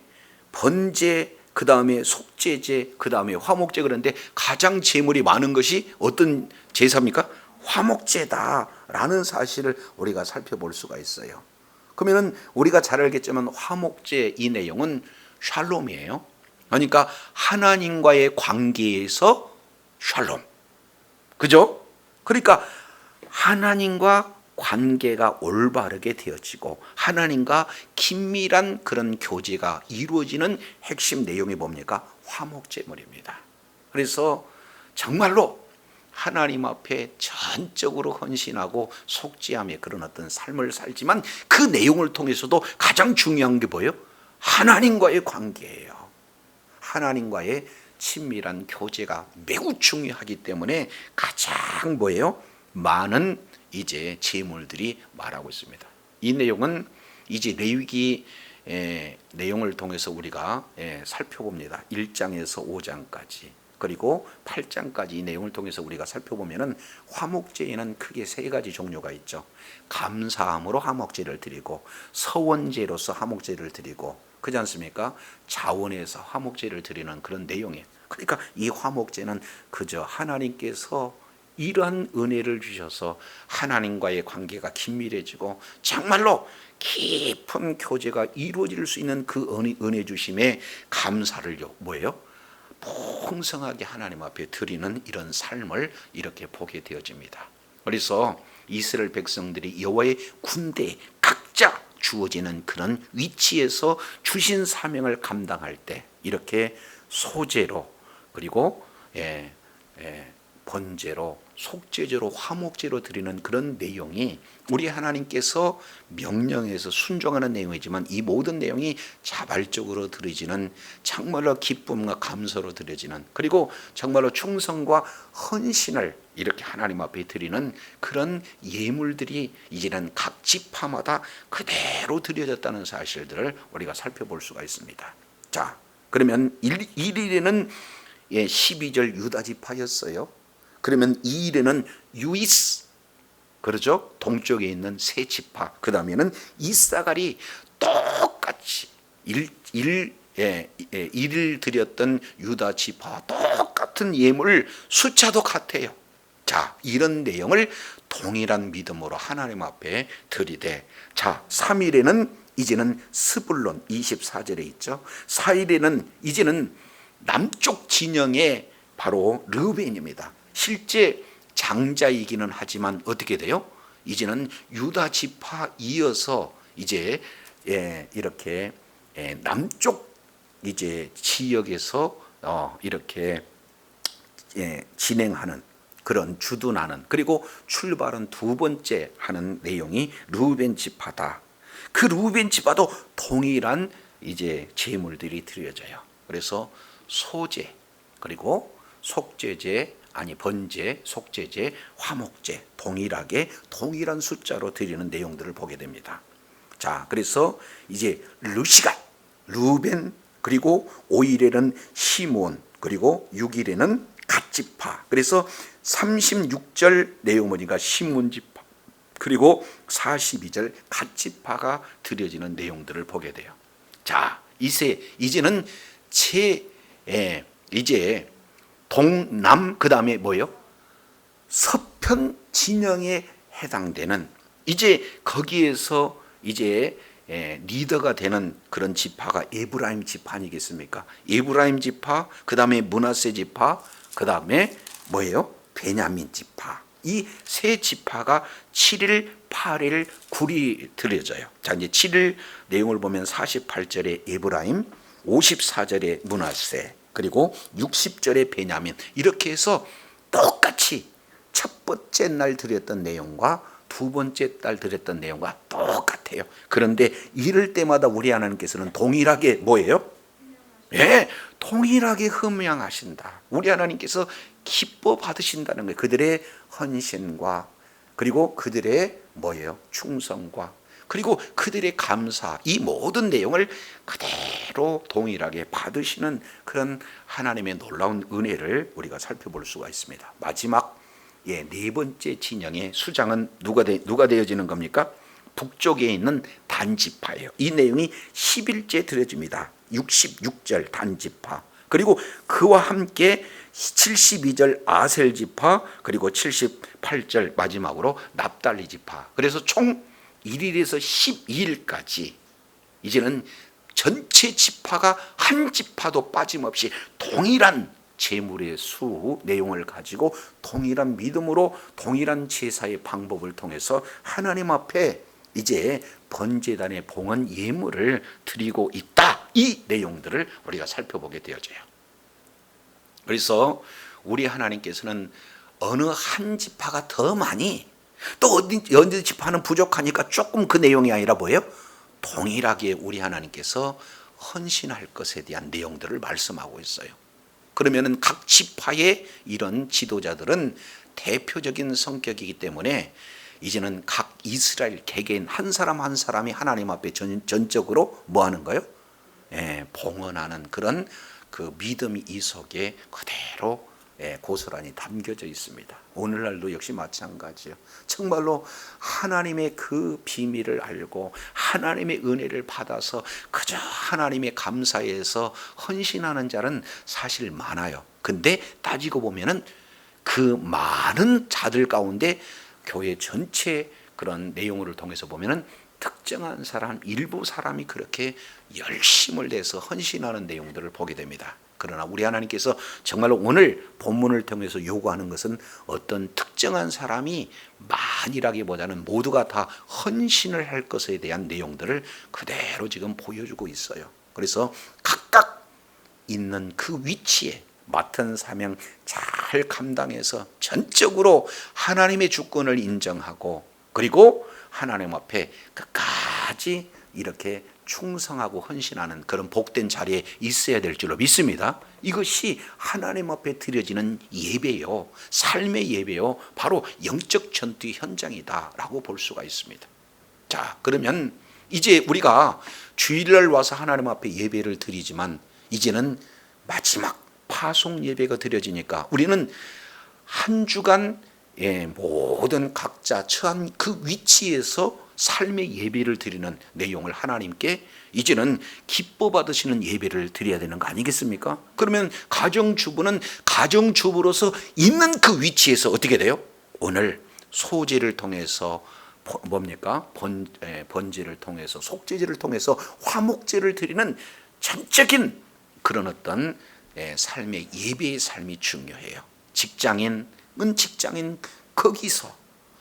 번제, 그 다음에 속죄제, 그 다음에 화목제. 그런데 가장 제물이 많은 것이 어떤 제사입니까? 화목제다라는 사실을 우리가 살펴볼 수가 있어요. 그러면은 우리가 잘 알겠지만 화목제 이 내용은 샬롬이에요. 그러니까 하나님과의 관계에서 샬롬. 그죠? 그러니까 하나님과 관계가 올바르게 되어지고 하나님과 긴밀한 그런 교제가 이루어지는 핵심 내용이 뭡니까? 화목제물입니다. 그래서 정말로 하나님 앞에 전적으로 헌신하고 속죄함의 그런 어떤 삶을 살지만 그 내용을 통해서도 가장 중요한 게 뭐예요? 하나님과의 관계예요. 하나님과의 친밀한 교제가 매우 중요하기 때문에 가장 뭐예요? 많은 이제 제물들이 말하고 있습니다. 이 내용은 이제 레위기 내용을 통해서 우리가 살펴봅니다. 1장에서 5장까지 그리고 8장까지 이 내용을 통해서 우리가 살펴보면은 화목제에는 크게 세 가지 종류가 있죠. 감사함으로 화목제를 드리고 서원제로서 화목제를 드리고 그렇지 않습니까? 자원해서 화목제를 드리는 그런 내용이에요. 그러니까 이 화목제는 그저 하나님께서 이러한 은혜를 주셔서 하나님과의 관계가 긴밀해지고 정말로 깊은 교제가 이루어질 수 있는 그 은혜 주심에 감사를 뭐예요? 풍성하게 하나님 앞에 드리는 이런 삶을 이렇게 보게 되어집니다. 그래서 이스라엘 백성들이 여호와의 군대에 각자 주어지는 그런 위치에서 주신 사명을 감당할 때 이렇게 소제로 그리고 번제로 속죄제로 화목제로 드리는 그런 내용이 우리 하나님께서 명령해서 순종하는 내용이지만 이 모든 내용이 자발적으로 드려지는 정말로 기쁨과 감사로 드려지는 그리고 정말로 충성과 헌신을 이렇게 하나님 앞에 드리는 그런 예물들이 이제는 각 지파마다 그대로 드려졌다는 사실들을 우리가 살펴볼 수가 있습니다. 자, 그러면 1일에는 12절 유다 지파였어요. 그러면 2일에는 유이스, 그렇죠? 동쪽에 있는 세 지파. 그 다음에는 이사갈이 똑같이 일일 드렸던 유다 지파와 똑같은 예물 숫자도 같아요. 자, 이런 내용을 동일한 믿음으로 하나님 앞에 드리되, 자, 3일에는 이제는 스불론 24절에 있죠. 4일에는 이제는 남쪽 진영의 바로 르벤입니다. 실제 장자이기는 하지만 어떻게 돼요? 이제는 유다 지파 이어서 이제 이렇게 남쪽 이제 지역에서 이렇게 진행하는 그런 주둔하는, 그리고 출발은 두 번째 하는 내용이 르우벤 지파다. 그 르우벤 지파도 동일한 이제 제물들이 드려져요. 그래서 소제, 그리고 속죄제, 번제, 속죄제, 화목제 동일하게 동일한 숫자로 드리는 내용들을 보게 됩니다. 자, 그래서 이제 르시가 르우벤, 그리고 5일에는 시몬, 그리고 6일에는 갓지파. 그래서 36절 내용 보니까 시몬 지파, 그리고 42절 갓지파가 드려지는 내용들을 보게 돼요. 자, 이제는 이제 동남, 그 다음에 뭐예요? 서편 진영에 해당되는, 이제 거기에서 이제 리더가 되는 그런 지파가 에브라임 지파 아니겠습니까? 에브라임 지파, 그 다음에 므낫세 지파, 그 다음에 뭐예요? 베냐민 지파. 이 세 지파가 7일, 8일, 9일이 드려져요. 자, 이제 7일 내용을 보면 48절에 에브라임, 54절에 므낫세, 그리고 60절에 베냐민, 이렇게 해서 똑같이 첫 번째 날 드렸던 내용과 두 번째 달 드렸던 내용과 똑같아요. 그런데 이럴 때마다 우리 하나님께서는 동일하게 뭐예요? 동일하게 흠양하신다. 우리 하나님께서 기뻐 받으신다는 거예요. 그들의 헌신과, 그리고 그들의 뭐예요? 충성과, 그리고 그들의 감사, 이 모든 내용을 그대로 동일하게 받으시는 그런 하나님의 놀라운 은혜를 우리가 살펴볼 수가 있습니다. 마지막 네 번째 진영의 수장은 누가 되어지는 겁니까? 북쪽에 있는 단지파예요. 이 내용이 11째 드려집니다. 66절 단지파, 그리고 그와 함께 72절 아셀 지파, 그리고 78절 마지막으로 납달리 지파. 그래서 총 1일에서 12일까지 이제는 전체 지파가 한 지파도 빠짐없이 동일한 제물의 수 내용을 가지고 동일한 믿음으로 동일한 제사의 방법을 통해서 하나님 앞에 이제 번제단의 봉헌 예물을 드리고 있다. 이 내용들을 우리가 살펴보게 되어져요. 그래서 우리 하나님께서는 어느 한 지파가 더 많이, 또 어디 지파는 부족하니까 조금, 그 내용이 아니라 뭐예요? 동일하게 우리 하나님께서 헌신할 것에 대한 내용들을 말씀하고 있어요. 그러면은 각 지파의 이런 지도자들은 대표적인 성격이기 때문에 이제는 각 이스라엘 개개인 한 사람 한 사람이 하나님 앞에 전적으로 뭐 하는 거예요? 봉헌하는 그런 그 믿음이 이 속에 그대로 고스란히 담겨져 있습니다. 오늘날도 역시 마찬가지예요. 정말로 하나님의 그 비밀을 알고 하나님의 은혜를 받아서 그저 하나님의 감사에서 헌신하는 자는 사실 많아요. 근데 따지고 보면은 그 많은 자들 가운데 교회 전체 그런 내용을 통해서 보면은 특정한 사람, 일부 사람이 그렇게 열심을 내서 헌신하는 내용들을 보게 됩니다. 그러나 우리 하나님께서 정말로 오늘 본문을 통해서 요구하는 것은 어떤 특정한 사람이 많이라기보다는 모두가 다 헌신을 할 것에 대한 내용들을 그대로 지금 보여주고 있어요. 그래서 각각 있는 그 위치에 맡은 사명 잘 감당해서 전적으로 하나님의 주권을 인정하고, 그리고 하나님 앞에 끝까지 이렇게 충성하고 헌신하는 그런 복된 자리에 있어야 될 줄로 믿습니다. 이것이 하나님 앞에 드려지는 예배요, 삶의 예배요, 바로 영적 전투의 현장이다라고 볼 수가 있습니다. 자, 그러면 이제 우리가 주일날 와서 하나님 앞에 예배를 드리지만 이제는 마지막 파송 예배가 드려지니까 우리는 한 주간 모든 각자 처한 그 위치에서 삶의 예배를 드리는 내용을 하나님께 이제는 기뻐 받으시는 예배를 드려야 되는 거 아니겠습니까? 그러면 가정주부는 가정주부로서 있는 그 위치에서 어떻게 돼요? 오늘 소제를 통해서 뭡니까? 번제를 통해서 속죄제를 통해서 화목제를 드리는 전적인 그런 어떤 삶의 예배의 삶이 중요해요. 직장인은 직장인 거기서,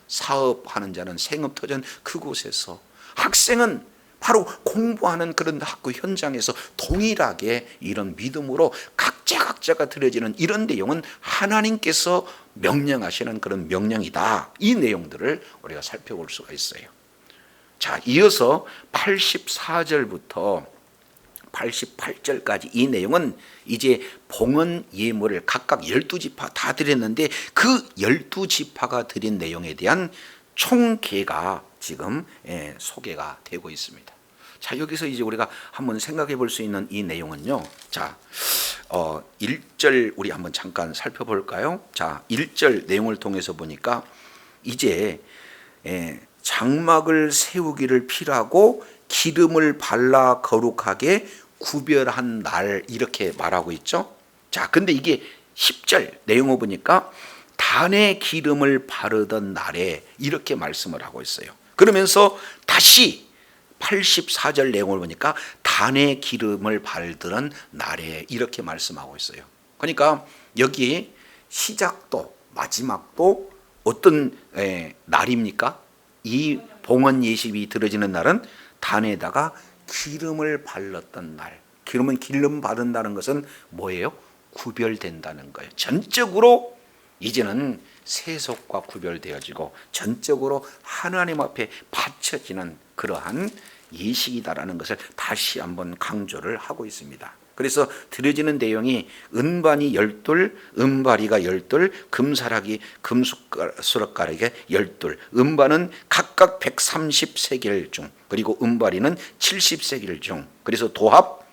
사업하는 자는 생업터전 그곳에서, 학생은 바로 공부하는 그런 학교 현장에서 동일하게 이런 믿음으로 각자가 드려지는 이런 내용은 하나님께서 명령하시는 그런 명령이다. 이 내용들을 우리가 살펴볼 수가 있어요. 자, 이어서 84절부터 88절까지 이 내용은 이제 봉헌 예물을 각각 12지파 다 드렸는데 그 12지파가 드린 내용에 대한 총계가 지금 소개가 되고 있습니다. 자, 여기서 이제 우리가 한번 생각해 볼 수 있는 이 내용은요. 자, 1절 우리 한번 잠깐 살펴볼까요? 자, 1절 내용을 통해서 보니까 이제 장막을 세우기를 필요하고 기름을 발라 거룩하게 구별한 날, 이렇게 말하고 있죠. 자, 근데 이게 10절 내용을 보니까 단에 기름을 바르던 날에, 이렇게 말씀을 하고 있어요. 그러면서 다시 84절 내용을 보니까 단에 기름을 바르던 날에, 이렇게 말씀하고 있어요. 그러니까 여기 시작도 마지막도 어떤 날입니까? 이 봉헌 예식이 드려지는 날은 단에다가 기름을 발랐던 날. 기름 바른다는 것은 뭐예요? 구별된다는 거예요. 전적으로 이제는 세속과 구별되어지고 전적으로 하나님 앞에 바쳐지는 그러한 예식이다라는 것을 다시 한번 강조를 하고 있습니다. 그래서 드려지는 내용이 은반이 12, 은바리가 12, 금사락이 금수락가락이 12, 은반은 각각 130세겔 중, 그리고 은바리는 70세겔 중, 그래서 도합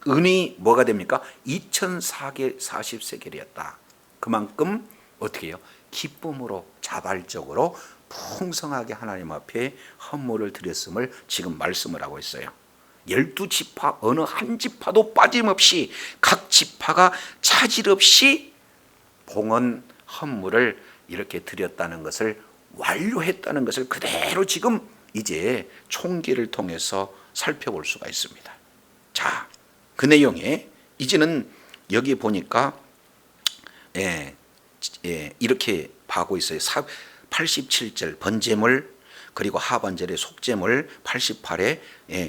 은이 뭐가 됩니까? 2040세겔이었다. 그만큼 어떻게 해요? 기쁨으로 자발적으로 풍성하게 하나님 앞에 헌물을 드렸음을 지금 말씀을 하고 있어요. 12지파 어느 한 지파도 빠짐없이 각 지파가 차질 없이 봉헌 헌물을 이렇게 드렸다는 것을, 완료했다는 것을 그대로 지금 이제 총계를 통해서 살펴볼 수가 있습니다. 자, 그 내용에 이제는 여기 보니까 이렇게 하고 있어요. 87절 번제물, 그리고 하반절에 속제물, 88에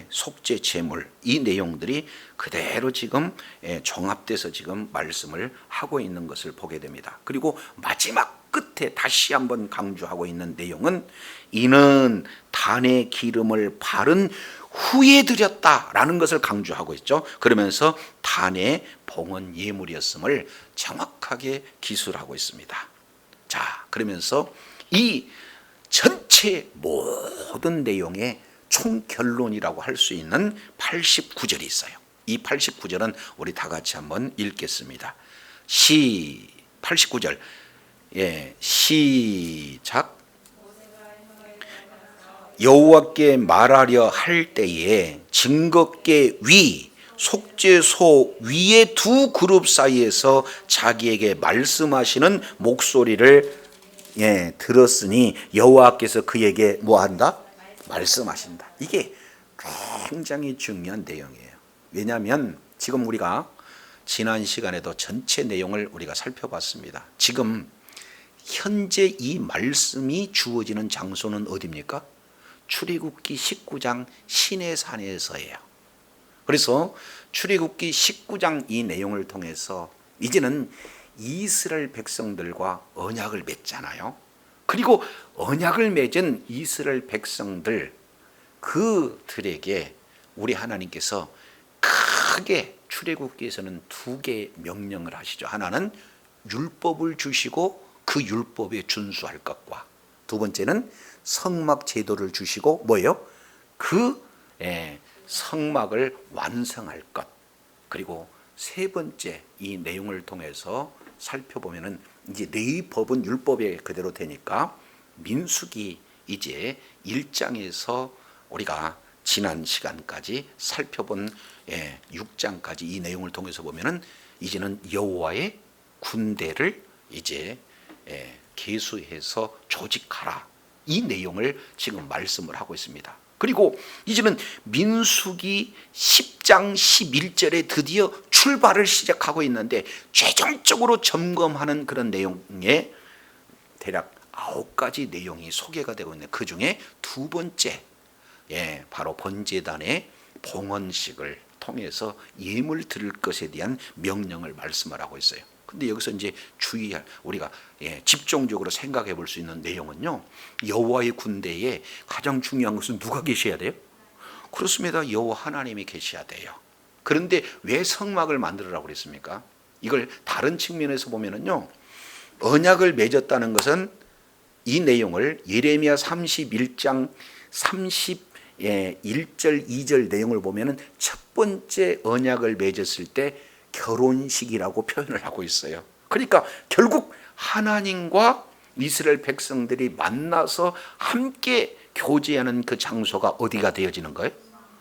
속죄 제물, 이 내용들이 그대로 지금 종합돼서 지금 말씀을 하고 있는 것을 보게 됩니다. 그리고 마지막 끝에 다시 한번 강조하고 있는 내용은 이는 단에 기름을 바른 후에 드렸다라는 것을 강조하고 있죠. 그러면서 단의 봉헌 예물이었음을 정확하게 기술하고 있습니다. 자, 그러면서 이 전체 모든 내용의 총결론이라고 할 수 있는 89절이 있어요. 이 89절은 우리 다 같이 한번 읽겠습니다. 89절 시작. 여호와께 말하려 할 때에 증거께 위, 속죄소 위의 두 그룹 사이에서 자기에게 말씀하시는 목소리를 들었으니 여호와께서 그에게 뭐한다? 말씀하신다. 이게 굉장히 중요한 내용이에요. 왜냐하면 지금 우리가 지난 시간에도 전체 내용을 우리가 살펴봤습니다. 지금 현재 이 말씀이 주어지는 장소는 어디입니까? 출애굽기 19장 시내산에서예요. 그래서 출애굽기 19장 이 내용을 통해서 이제는 이스라엘 백성들과 언약을 맺잖아요. 그리고 언약을 맺은 이스라엘 백성들, 그들에게 우리 하나님께서 크게 출애굽기에서는 두 개의 명령을 하시죠. 하나는 율법을 주시고 그 율법에 준수할 것과, 두 번째는 성막 제도를 주시고 뭐예요? 그 성막을 완성할 것. 그리고 세 번째 이 내용을 통해서 살펴보면은 이제 네 법은 율법에 그대로 되니까 민수기 이제 1장에서 우리가 지난 시간까지 살펴본 6장까지 이 내용을 통해서 보면은 이제는 여호와의 군대를 이제 계수해서 조직하라. 이 내용을 지금 말씀을 하고 있습니다. 그리고 이제는 민수기 10장 11절에 드디어 출발을 시작하고 있는데 최종적으로 점검하는 그런 내용에 대략 9가지 내용이 소개가 되고 있는데 그 중에 두 번째, 바로 번제단의 봉헌식을 통해서 예물 드릴 것에 대한 명령을 말씀을 하고 있어요. 근데 여기서 이제 주의할, 우리가 집중적으로 생각해 볼 수 있는 내용은요, 여호와의 군대에 가장 중요한 것은 누가 계셔야 돼요? 그렇습니다. 여호와 하나님이 계셔야 돼요. 그런데 왜 성막을 만들으라고 그랬습니까? 이걸 다른 측면에서 보면은요, 언약을 맺었다는 것은 이 내용을 예레미야 31장 31절 2절 내용을 보면은 첫 번째 언약을 맺었을 때 결혼식이라고 표현을 하고 있어요. 그러니까 결국 하나님과 이스라엘 백성들이 만나서 함께 교제하는 그 장소가 어디가 되어지는 거예요?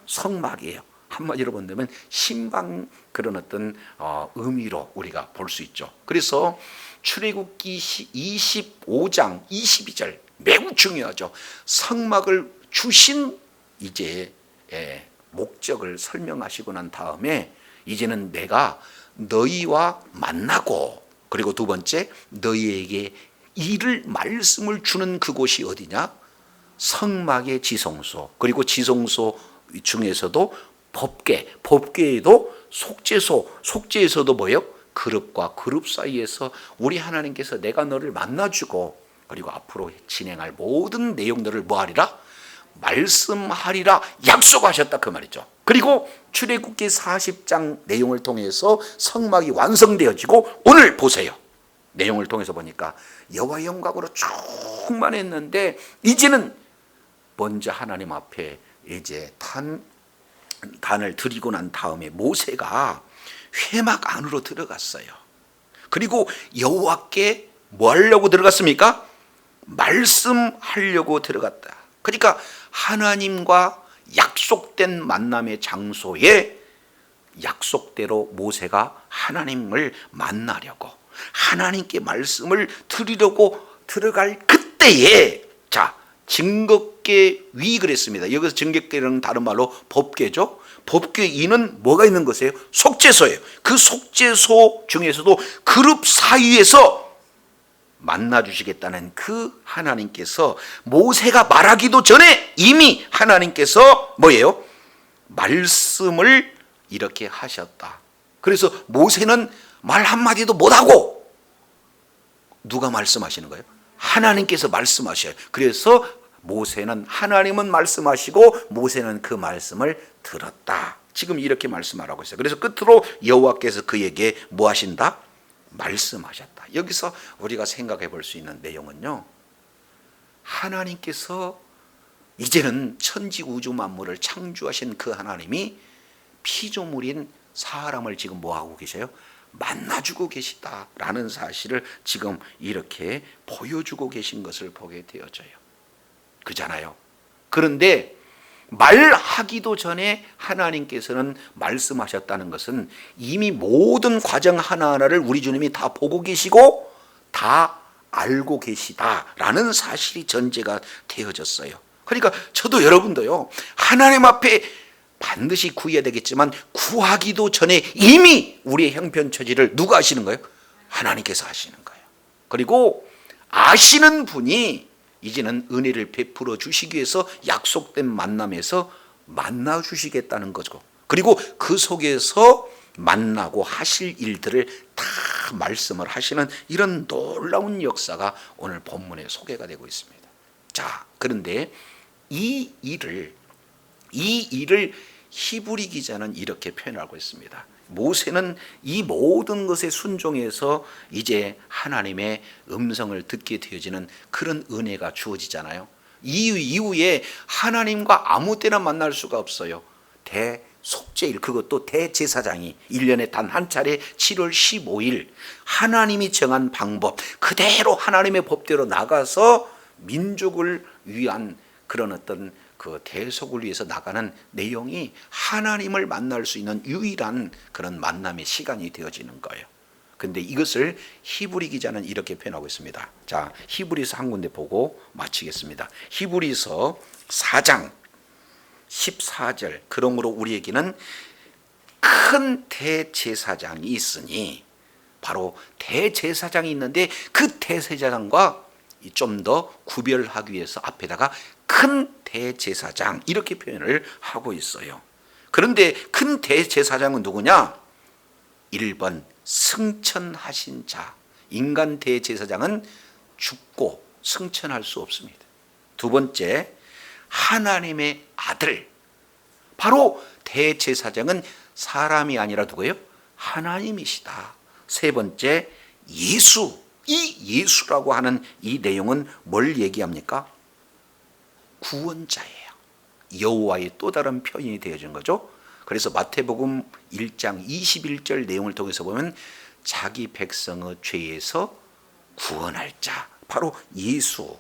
성막이에요. 한마디로 본다면 신방, 그런 어떤 의미로 우리가 볼 수 있죠. 그래서 출애굽기 25장 22절 매우 중요하죠. 성막을 주신 이제 목적을 설명하시고 난 다음에 이제는 내가 너희와 만나고, 그리고 두 번째, 너희에게 이를 말씀을 주는 그곳이 어디냐? 성막의 지성소, 그리고 지성소 중에서도 법궤, 법궤에도 속죄소, 속죄에서도 뭐예요? 그룹과 그룹 사이에서 우리 하나님께서 내가 너를 만나주고, 그리고 앞으로 진행할 모든 내용들을 뭐하리라? 말씀하리라 약속하셨다, 그 말이죠. 그리고 출애굽기 40장 내용을 통해서 성막이 완성되어지고, 오늘 보세요. 내용을 통해서 보니까 여호와의 영광으로 충만했는데 이제는 먼저 하나님 앞에 이제 단을 드리고 난 다음에 모세가 회막 안으로 들어갔어요. 그리고 여호와께 뭐 하려고 들어갔습니까? 말씀하려고 들어갔다. 그러니까 하나님과 약속된 만남의 장소에 약속대로 모세가 하나님을 만나려고, 하나님께 말씀을 드리려고 들어갈 그때에, 자, 증거궤 위 그랬습니다. 여기서 증거궤는 다른 말로 법궤죠. 법궤 위는 뭐가 있는 것이에요? 속죄소예요. 그 속죄소 중에서도 그룹 사이에서 만나 주시겠다는 그 하나님께서 모세가 말하기도 전에 이미 하나님께서 뭐예요? 말씀을 이렇게 하셨다. 그래서 모세는 말 한마디도 못하고 누가 말씀하시는 거예요? 하나님께서 말씀하셔요. 그래서 모세는, 하나님은 말씀하시고 모세는 그 말씀을 들었다. 지금 이렇게 말씀하라고 있어요. 그래서 끝으로 여호와께서 그에게 뭐 하신다? 말씀하셨다. 여기서 우리가 생각해 볼 수 있는 내용은요, 하나님께서 이제는 천지 우주 만물을 창조하신 그 하나님이 피조물인 사람을 지금 뭐 하고 계셔요? 만나주고 계시다라는 사실을 지금 이렇게 보여주고 계신 것을 보게 되어져요. 그잖아요. 그런데 말하기도 전에 하나님께서는 말씀하셨다는 것은 이미 모든 과정 하나하나를 우리 주님이 다 보고 계시고 다 알고 계시다라는 사실이 전제가 되어졌어요. 그러니까 저도 여러분도요, 하나님 앞에 반드시 구해야 되겠지만 구하기도 전에 이미 우리의 형편처지를 누가 아시는 거예요? 하나님께서 아시는 거예요. 그리고 아시는 분이 이제는 은혜를 베풀어 주시기 위해서 약속된 만남에서 만나 주시겠다는 거죠. 그리고 그 속에서 만나고 하실 일들을 다 말씀을 하시는 이런 놀라운 역사가 오늘 본문에 소개가 되고 있습니다. 자, 그런데 이 일을 히브리 기자는 이렇게 표현하고 있습니다. 모세는 이 모든 것에 순종해서 이제 하나님의 음성을 듣게 되어지는 그런 은혜가 주어지잖아요. 이후에 하나님과 아무 때나 만날 수가 없어요. 대속죄일, 그것도 대제사장이 1년에 단 한 차례 7월 15일 하나님이 정한 방법 그대로 하나님의 법대로 나가서 민족을 위한 그런 어떤 그 대속을 위해서 나가는 내용이 하나님을 만날 수 있는 유일한 그런 만남의 시간이 되어지는 거예요. 근데 이것을 히브리 기자는 이렇게 표현하고 있습니다. 자, 히브리서 한 군데 보고 마치겠습니다. 히브리서 4장 14절. 그러므로 우리에게는 큰 대제사장이 있으니, 바로 대제사장이 있는데 그 대제사장과 좀 더 구별하기 위해서 앞에다가 큰 대제사장 이렇게 표현을 하고 있어요. 그런데 큰 대제사장은 누구냐? 1번 승천하신 자. 인간 대제사장은 죽고 승천할 수 없습니다. 두 번째, 하나님의 아들. 바로 대제사장은 사람이 아니라 누구예요? 하나님이시다. 세 번째, 예수. 이 예수라고 하는 이 내용은 뭘 얘기합니까? 구원자예요. 여호와의 또 다른 표현이 되어진 거죠. 그래서 마태복음 1장 21절 내용을 통해서 보면 자기 백성의 죄에서 구원할 자, 바로 예수.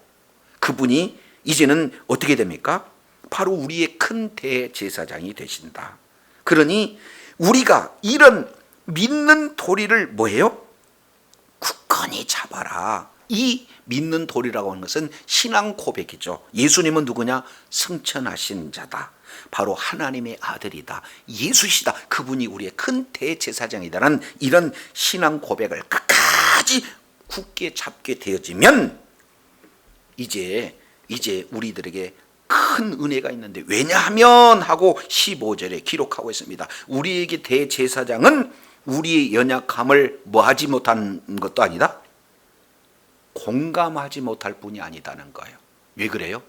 그분이 이제는 어떻게 됩니까? 바로 우리의 큰 대제사장이 되신다. 그러니 우리가 이런 믿는 도리를 뭐예요? 굳건히 잡아라. 이 믿는 도리라고 하는 것은 신앙 고백이죠. 예수님은 누구냐? 승천하신 자다. 바로 하나님의 아들이다. 예수시다. 그분이 우리의 큰 대제사장이다라는 이런 신앙 고백을 끝까지 굳게 잡게 되어지면 이제 우리들에게 큰 은혜가 있는데, 왜냐하면 하고 15절에 기록하고 있습니다. 우리에게 대제사장은 우리의 연약함을 뭐하지 못한 것도 아니다, 공감하지 못할 뿐이 아니다는 거예요. 왜 그래요?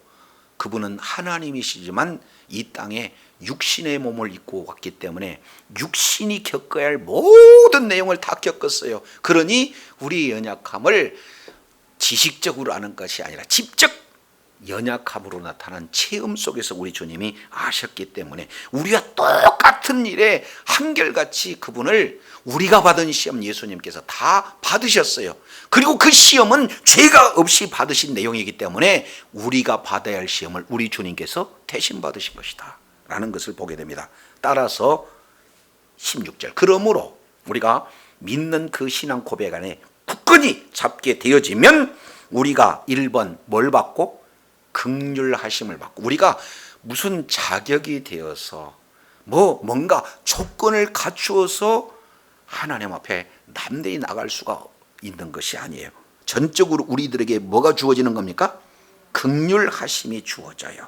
그분은 하나님이시지만 이 땅에 육신의 몸을 입고 왔기 때문에 육신이 겪어야 할 모든 내용을 다 겪었어요. 그러니 우리의 연약함을 지식적으로 아는 것이 아니라 직접 연약함으로 나타난 체험 속에서 우리 주님이 아셨기 때문에 우리와 똑같은 일에 한결같이 그분을, 우리가 받은 시험 예수님께서 다 받으셨어요. 그리고 그 시험은 죄가 없이 받으신 내용이기 때문에 우리가 받아야 할 시험을 우리 주님께서 대신 받으신 것이다 라는 것을 보게 됩니다. 따라서 16절, 그러므로 우리가 믿는 그 신앙 고백 안에 굳건히 잡게 되어지면 우리가 1번 뭘 받고? 긍휼하심을 받고, 우리가 무슨 자격이 되어서 뭔가 조건을 갖추어서 하나님 앞에 남대히 나갈 수가 있는 것이 아니에요. 전적으로 우리들에게 뭐가 주어지는 겁니까? 긍휼하심이 주어져요.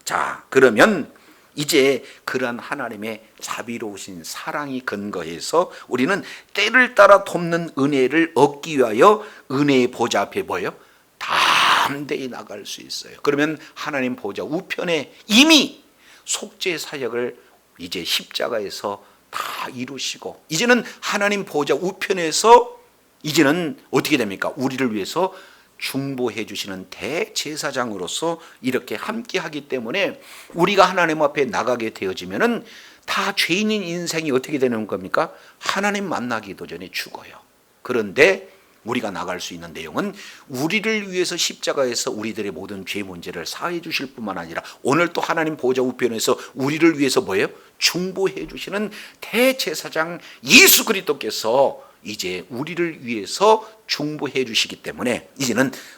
자, 그러면 이제 그러한 하나님의 자비로우신 사랑이 근거해서 우리는 때를 따라 돕는 은혜를 얻기 위하여 은혜의 보좌 앞에 뭐예요? 담대히 나갈 수 있어요. 그러면 하나님 보좌 우편에 이미 속죄 사역을 이제 십자가에서 다 이루시고, 이제는 하나님 보좌 우편에서 이제는 어떻게 됩니까? 우리를 위해서 중보해 주시는 대제사장으로서 이렇게 함께 하기 때문에 우리가 하나님 앞에 나가게 되어지면은 다 죄인인 인생이 어떻게 되는 겁니까? 하나님 만나기도 전에 죽어요. 그런데 우리가 나갈 수 있는 내용은 우리를 위해서 십자가에서 우리들의 모든 죄 문제를 사해 주실 뿐만 아니라 오늘 또 하나님 보좌 우편에서 우리를 위해서 뭐예요? 중보해 주시는 대제사장 예수 그리스도께서 이제 우리를 위해서 중보해 주시기 때문에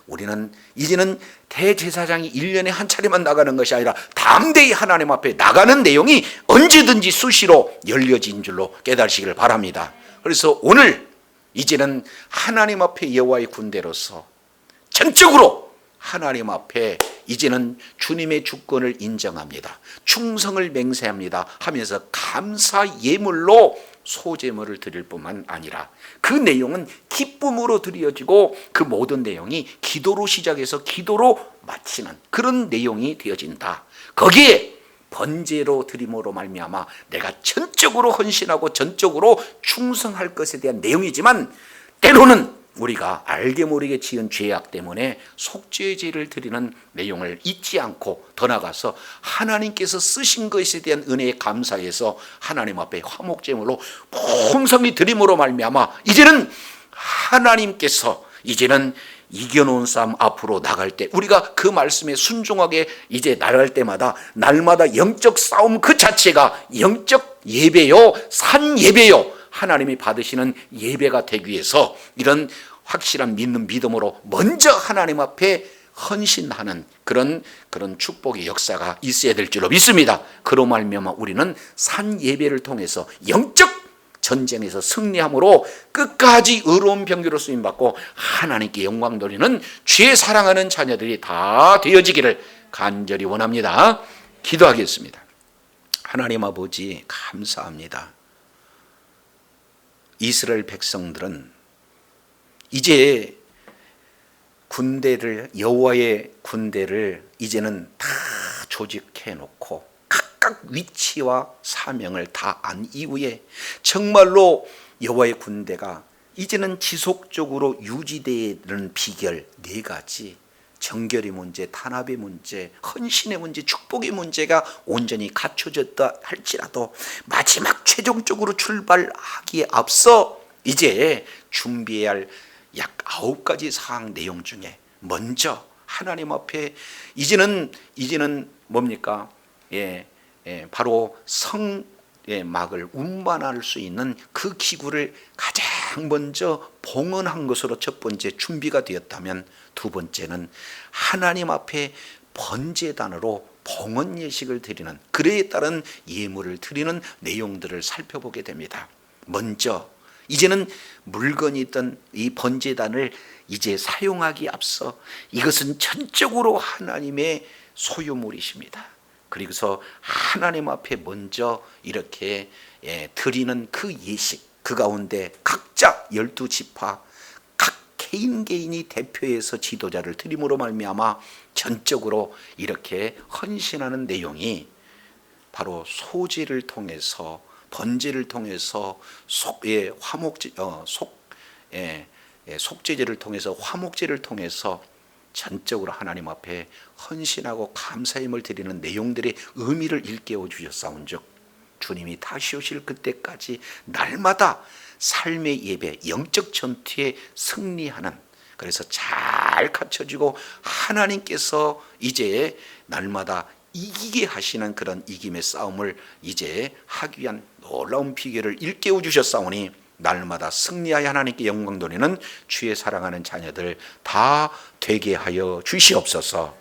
우리는 대제사장이 1년에 한 차례만 나가는 것이 아니라 담대히 하나님 앞에 나가는 내용이 언제든지 수시로 열려진 줄로 깨달으시기를 바랍니다. 그래서 오늘 이제는 하나님 앞에 여호와의 군대로서 전적으로 하나님 앞에 이제는 주님의 주권을 인정합니다. 충성을 맹세합니다 하면서 감사 예물로 소제물을 드릴 뿐만 아니라 그 내용은 기쁨으로 드려지고 그 모든 내용이 기도로 시작해서 기도로 마치는 그런 내용이 되어진다. 거기에 번제로 드림으로 말미암아 내가 전적으로 헌신하고 전적으로 충성할 것에 대한 내용이지만, 때로는 우리가 알게 모르게 지은 죄악 때문에 속죄제를 드리는 내용을 잊지 않고 더 나아가서 하나님께서 쓰신 것에 대한 은혜에 감사해서 하나님 앞에 화목제물로 풍성히 드림으로 말미암아 이제는 하나님께서 이제는 이겨놓은 싸움 앞으로 나갈 때 우리가 그 말씀에 순종하게 이제 나갈 때마다 날마다 영적 싸움 그 자체가 영적 예배요, 산 예배요, 하나님이 받으시는 예배가 되기 위해서 이런 확실한 믿는 믿음으로 먼저 하나님 앞에 헌신하는 그런 축복의 역사가 있어야 될 줄로 믿습니다. 그로 말미암아 우리는 산 예배를 통해서 영적 전쟁에서 승리함으로 끝까지 의로운 병기로 쓰임받고 하나님께 영광 돌리는 주의 사랑하는 자녀들이 다 되어지기를 간절히 원합니다. 기도하겠습니다. 하나님 아버지 감사합니다. 이스라엘 백성들은 이제 군대를, 여호와의 군대를 이제는 다 조직해 놓고 각각 위치와 사명을 다 안 이후에 정말로 여호와의 군대가 이제는 지속적으로 유지되는 비결 4가지, 정결의 문제, 탄압의 문제, 헌신의 문제, 축복의 문제가 온전히 갖춰졌다 할지라도 마지막 최종적으로 출발하기에 앞서 이제 준비해야 할 약 9가지 사항 내용 중에 먼저 하나님 앞에 이제는 뭡니까? 바로 성막을 운반할 수 있는 그 기구를 가장 먼저 봉헌한 것으로 첫 번째 준비가 되었다면, 두 번째는 하나님 앞에 번제단으로 봉헌 예식을 드리는, 그에 따른 예물을 드리는 내용들을 살펴보게 됩니다. 먼저 이제는 물건이 있던 이 번제단을 이제 사용하기에 앞서 이것은 전적으로 하나님의 소유물이십니다. 그리고서 하나님 앞에 먼저 이렇게 드리는 그 예식, 그 가운데 각자 12지파 각 개인이 대표해서 지도자를 드림으로 말미암아 전적으로 이렇게 헌신하는 내용이 바로 소제를 통해서, 번제를 통해서, 속죄제를 통해서, 화목제를 통해서 전적으로 하나님 앞에 헌신하고 감사임을 드리는 내용들의 의미를 일깨워 주셨사온즉 주님이 다시 오실 그때까지 날마다 삶의 예배, 영적 전투에 승리하는, 그래서 잘 갖춰지고 하나님께서 이제 날마다 이기게 하시는 그런 이김의 싸움을 이제 하기 위한 놀라운 비결을 일깨워 주셨사오니 날마다 승리하여 하나님께 영광 돌리는 주의 사랑하는 자녀들 다 되게 하여 주시옵소서.